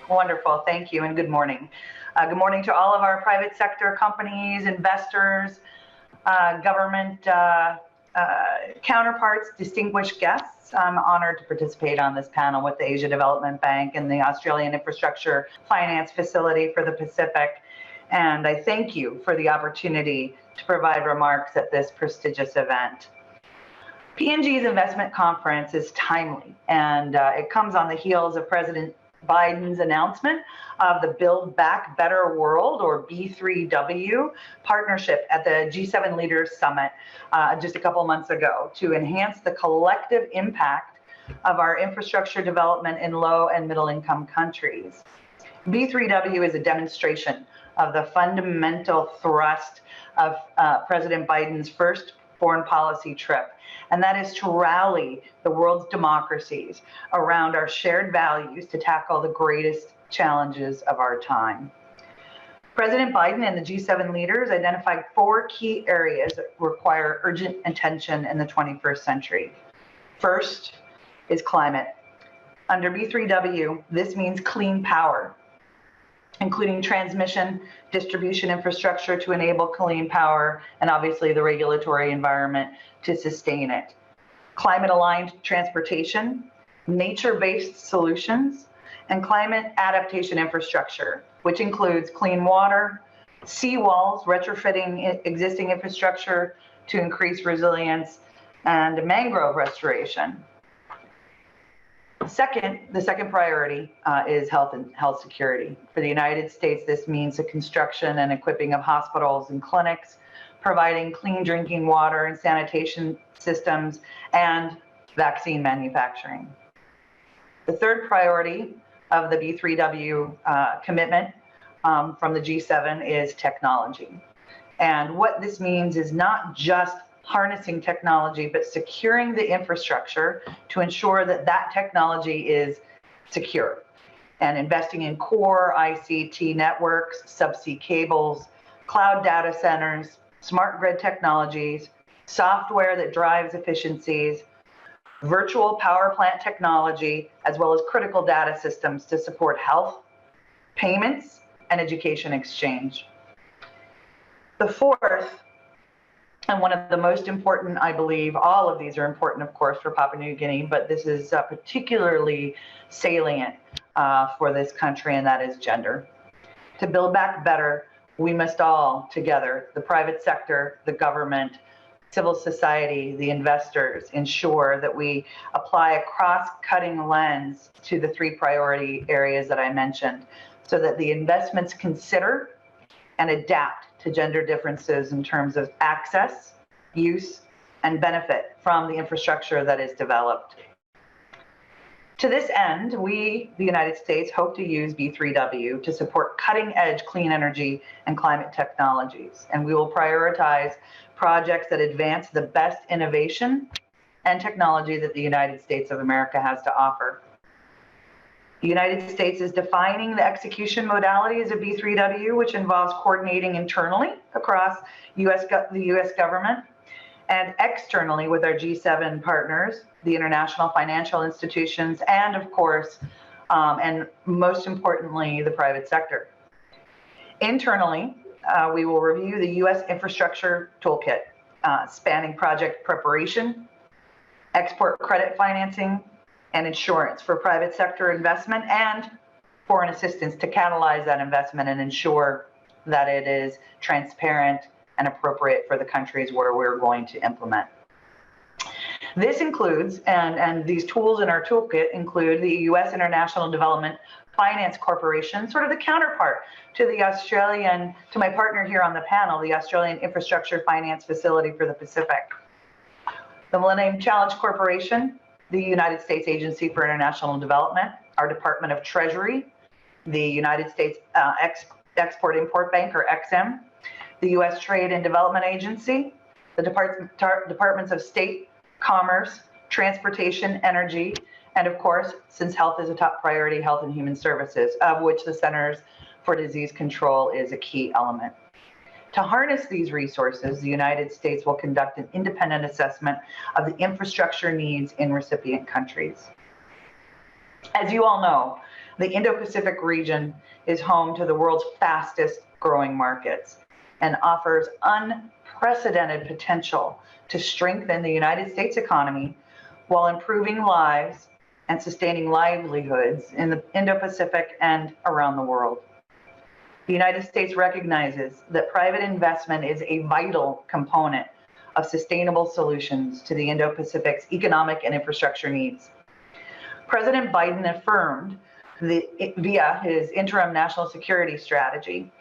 Wonderful, thank you, and good morning. Good morning to all of our private sector companies, investors, government counterparts, distinguished guests. I'm honored to participate on this panel with the Asia Development Bank and the Australian Infrastructure Finance Facility for the Pacific. And I thank you for the opportunity to provide remarks at this prestigious event. PNG's investment conference is timely, and it comes on the heels of President Biden's announcement of the Build Back Better World, or B3W, partnership at the G7 Leaders Summit just a couple months ago to enhance the collective impact of our infrastructure development in low and middle income countries. B3W is a demonstration of the fundamental thrust of President Biden's first foreign policy trip, and that is to rally the world's democracies around our shared values to tackle the greatest challenges of our time. President Biden and the G7 leaders identified 4 key areas that require urgent attention in the 21st century. First is climate. Under B3W, this means clean power, including transmission, distribution infrastructure to enable clean power, and obviously the regulatory environment to sustain it. Climate-aligned transportation, nature-based solutions, and climate adaptation infrastructure, which includes clean water, seawalls, retrofitting existing infrastructure to increase resilience, and mangrove restoration. The second priority is health security. For the United States, this means the construction and equipping of hospitals and clinics, providing clean drinking water and sanitation systems, and vaccine manufacturing. The third priority of the B3W commitment from the G7 is technology. And what this means is not just harnessing technology, but securing the infrastructure to ensure that that technology is secure, and investing in core ICT networks, subsea cables, cloud data centers, smart grid technologies, software that drives efficiencies, virtual power plant technology, as well as critical data systems to support health, payments, and education exchange. The fourth, and one of the most important, I believe, all of these are important, of course, for Papua New Guinea, but this is particularly salient for this country, and that is gender. To build back better, we must all together, the private sector, the government, civil society, the investors, ensure that we apply a cross-cutting lens to the 3 priority areas that I mentioned, so that the investments consider and adapt to gender differences in terms of access, use, and benefit from the infrastructure that is developed. To this end, we, the United States, hope to use B3W to support cutting-edge clean energy and climate technologies, and we will prioritize projects that advance the best innovation and technology that the United States of America has to offer. The United States is defining the execution modalities of B3W, which involves coordinating internally across the U.S. government and externally with our G7 partners, the international financial institutions, and of course, and most importantly, the private sector. Internally, we will review the U.S. infrastructure toolkit, spanning project preparation, export credit financing, and insurance for private sector investment and foreign assistance to catalyze that investment and ensure that it is transparent and appropriate for the countries where we're going to implement. This includes, and these tools in our toolkit include the U.S. International Development Finance Corporation, sort of the counterpart to the Australian, to my partner here on the panel, the Australian Infrastructure Finance Facility for the Pacific. The Millennium Challenge Corporation, the United States Agency for International Development, our Department of Treasury, the United States Export-Import Bank, or EXIM, the U.S. Trade and Development Agency, the Departments of State, Commerce, Transportation, Energy, and of course, since health is a top priority, Health and Human Services, of which the Centers for Disease Control is a key element. To harness these resources, the United States will conduct an independent assessment of the infrastructure needs in recipient countries. As you all know, The Indo-Pacific region is home to the world's fastest growing markets and offers unprecedented potential to strengthen the United States economy while improving lives and sustaining livelihoods in the Indo-Pacific and around the world. The United States recognizes that private investment is a vital component of sustainable solutions to the Indo-Pacific's economic and infrastructure needs. President Biden affirmed via his interim national security strategy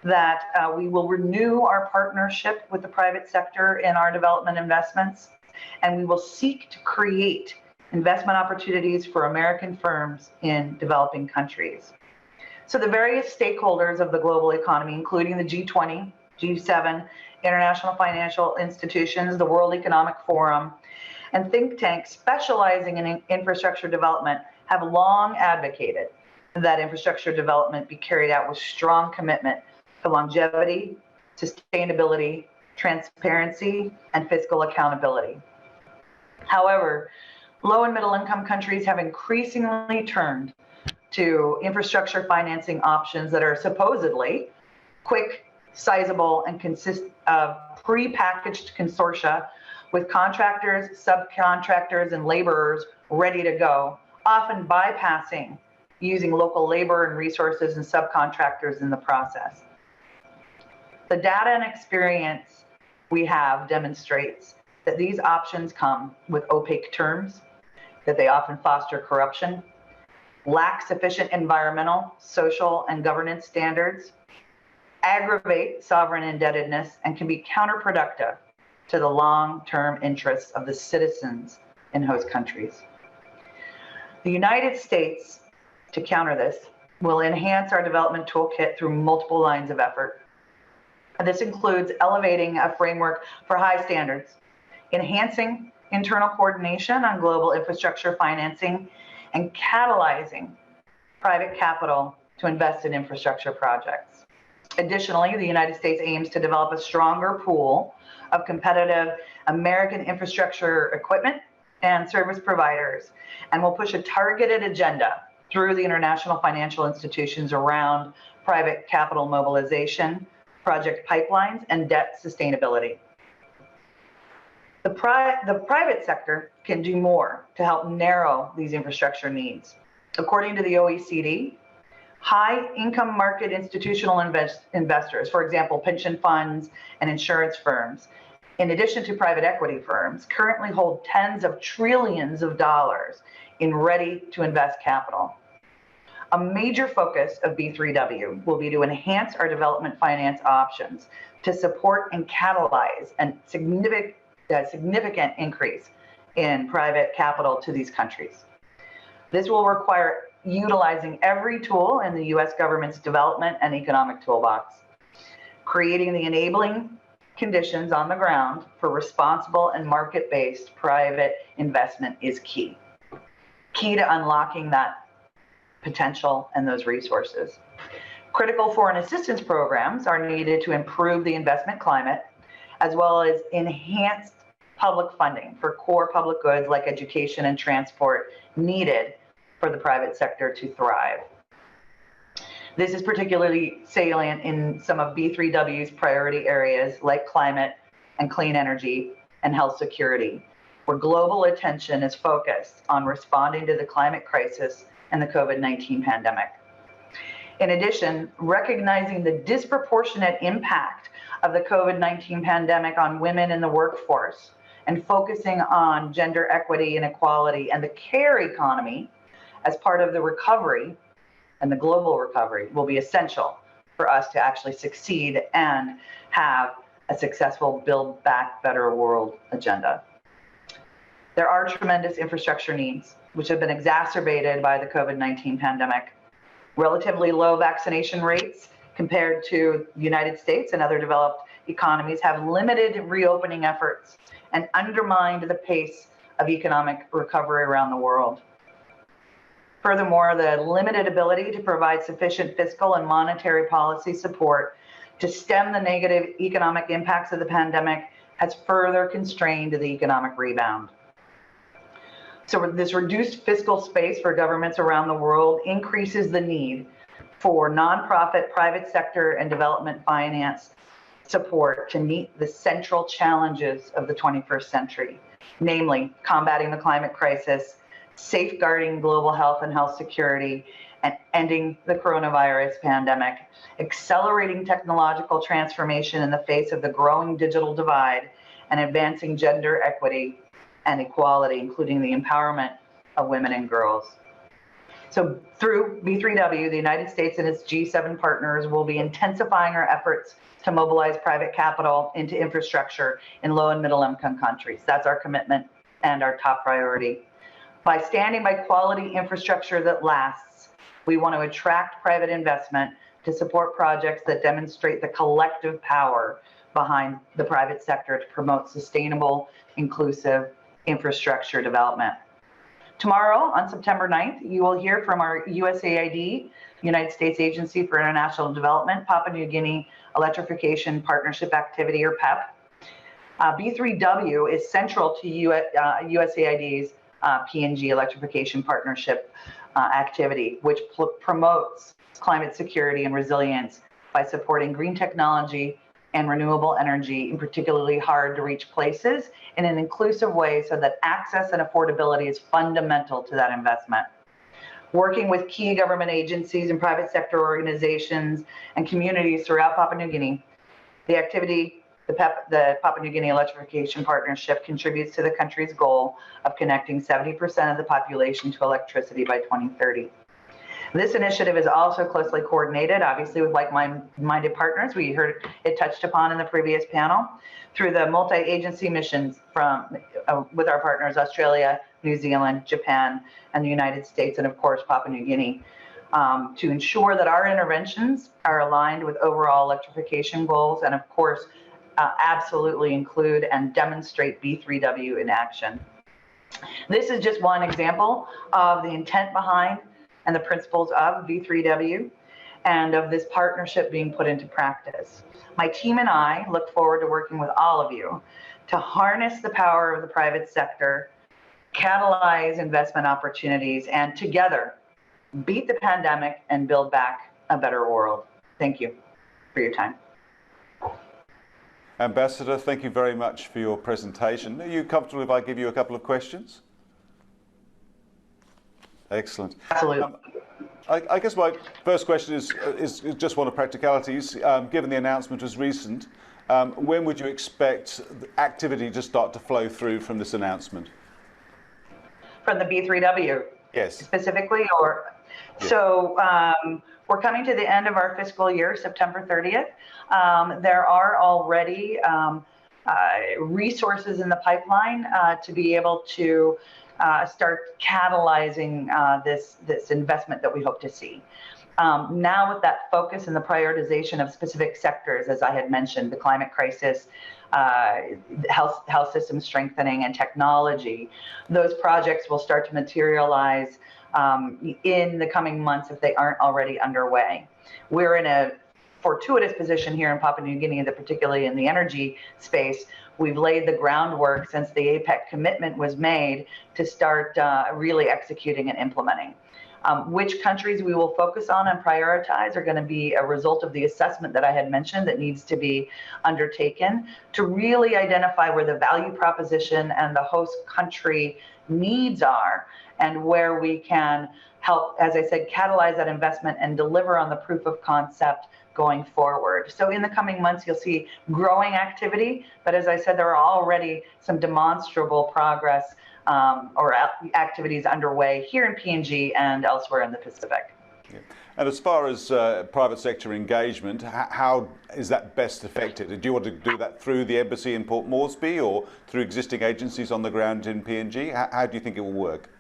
that we will renew our partnership with the private sector in our development investments, and we will seek to create investment opportunities for American firms in developing countries. So the various stakeholders of the global economy, including the G20, G7, international financial institutions, the World Economic Forum, and think tanks specializing in infrastructure development, have long advocated that infrastructure development be carried out with strong commitment to longevity, sustainability, transparency, and fiscal accountability. However, low and middle income countries have increasingly turned to infrastructure financing options that are supposedly quick, sizable, and consist of pre-packaged consortia with contractors, subcontractors, and laborers ready to go, often bypassing using local labor and resources and subcontractors in the process. The data and experience we have demonstrates that these options come with opaque terms, that they often foster corruption, lack sufficient environmental, social, and governance standards, aggravate sovereign indebtedness, and can be counterproductive to the long-term interests of the citizens in host countries. The United States, to counter this, will enhance our development toolkit through multiple lines of effort. And this includes elevating a framework for high standards, enhancing internal coordination on global infrastructure financing, and catalyzing private capital to invest in infrastructure projects. Additionally, the United States aims to develop a stronger pool of competitive American infrastructure equipment and service providers, and will push a targeted agenda through the international financial institutions around private capital mobilization, project pipelines, and debt sustainability. The private sector can do more to help narrow these infrastructure needs. According to the OECD, high-income market institutional investors, for example, pension funds and insurance firms, in addition to private equity firms, currently hold tens of trillions of dollars in ready-to-invest capital. A major focus of B3W will be to enhance our development finance options to support and catalyze a significant increase in private capital to these countries. This will require utilizing every tool in the U.S. government's development and economic toolbox. Creating the enabling conditions on the ground for responsible and market-based private investment is key to unlocking that potential and those resources. Critical foreign assistance programs are needed to improve the investment climate, as well as enhanced public funding for core public goods like education and transport needed for the private sector to thrive. This is particularly salient in some of B3W's priority areas like climate and clean energy and health security, where global attention is focused on responding to the climate crisis and the COVID-19 pandemic. In addition, recognizing the disproportionate impact of the COVID-19 pandemic on women in the workforce and focusing on gender equity and equality and the care economy as part of the recovery and the global recovery will be essential for us to actually succeed and have a successful Build Back Better World agenda. There are tremendous infrastructure needs, which have been exacerbated by the COVID-19 pandemic. Relatively low vaccination rates compared to the United States and other developed economies have limited reopening efforts and undermined the pace of economic recovery around the world. Furthermore, the limited ability to provide sufficient fiscal and monetary policy support to stem the negative economic impacts of the pandemic has further constrained the economic rebound. So this reduced fiscal space for governments around the world increases the need for nonprofit, private sector, and development finance support to meet the central challenges of the 21st century, namely combating the climate crisis, safeguarding global health and health security, and ending the coronavirus pandemic, accelerating technological transformation in the face of the growing digital divide, and advancing gender equity and equality, including the empowerment of women and girls. So through B3W, the United States and its G7 partners will be intensifying our efforts to mobilize private capital into infrastructure in low and middle income countries. That's our commitment and our top priority. By standing by quality infrastructure that lasts, we want to attract private investment to support projects that demonstrate the collective power behind the private sector to promote sustainable, inclusive infrastructure development. Tomorrow, on September 9th, you will hear from our USAID, United States Agency for International Development, Papua New Guinea Electrification Partnership Activity, or PEP. B3W is central to USAID's PNG Electrification Partnership activity, which promotes climate security and resilience by supporting green technology and renewable energy in particularly hard to reach places in an inclusive way so that access and affordability is fundamental to that investment. Working with key government agencies and private sector organizations and communities throughout Papua New Guinea, the activity, the Papua New Guinea Electrification Partnership, contributes to the country's goal of connecting 70% of the population to electricity by 2030. This initiative is also closely coordinated, obviously, with like-minded partners. We heard it touched upon in the previous panel, through the multi-agency missions with our partners, Australia, New Zealand, Japan, and the United States, and of course, Papua New Guinea, to ensure that our interventions are aligned with overall electrification goals, and of course, absolutely include and demonstrate B3W in action. This is just one example of the intent behind and the principles of B3W and of this partnership being put into practice. My team and I look forward to working with all of you to harness the power of the private sector, catalyze investment opportunities, and together beat the pandemic and build back a better world. Thank you for your time. Ambassador, thank you very much for your presentation. Are you comfortable if I give you a couple of questions? Excellent. Absolutely. I guess my first question is just one of practicalities. Given the announcement was recent, when would you expect activity to start to flow through from this announcement? From the B3W? Yes. Specifically, or? Yes. So we're coming to the end of our fiscal year, September 30th. There are already resources in the pipeline to be able to start catalyzing this investment that we hope to see. Now with that focus and the prioritization of specific sectors, as I had mentioned, the climate crisis, health system strengthening, and technology, those projects will start to materialize in the coming months if they aren't already underway. We're in a fortuitous position here in Papua New Guinea, that particularly in the energy space, we've laid the groundwork since the APEC commitment was made to start really executing and implementing. Which countries we will focus on and prioritize are going to be a result of the assessment that I had mentioned that needs to be undertaken to really identify where the value proposition and the host country needs are, and where we can help, as I said, catalyze that investment and deliver on the proof of concept going forward. So in the coming months, you'll see growing activity, but as I said, there are already some demonstrable progress or activities underway here in PNG and elsewhere in the Pacific. Yeah. And as far as private sector engagement, how is that best affected? Do you want to do that through the embassy in Port Moresby or through existing agencies on the ground in PNG? How do you think it will work?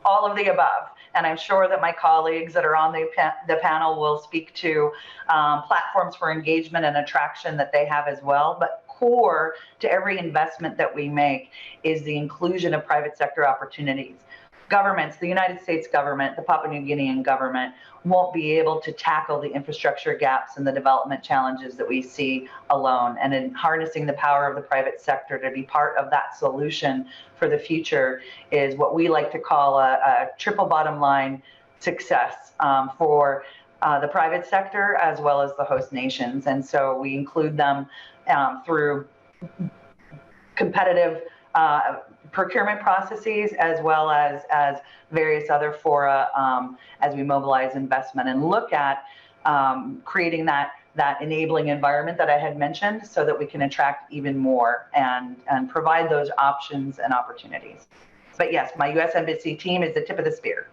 All of the above. And I'm sure that my colleagues that are on the panel will speak to platforms for engagement and attraction that they have as well. But core to every investment that we make is the inclusion of private sector opportunities. governments, the United States government, the Papua New Guinean government, won't be able to tackle the infrastructure gaps and the development challenges that we see alone. And in harnessing the power of the private sector to be part of that solution for the future is what we like to call a triple bottom line success for the private sector as well as the host nations. And so we include them through competitive procurement processes as well as various other fora as we mobilize investment and look at creating that enabling environment that I had mentioned so that we can attract even more and provide those options and opportunities. But yes, my U.S. Embassy team is the tip of the spear.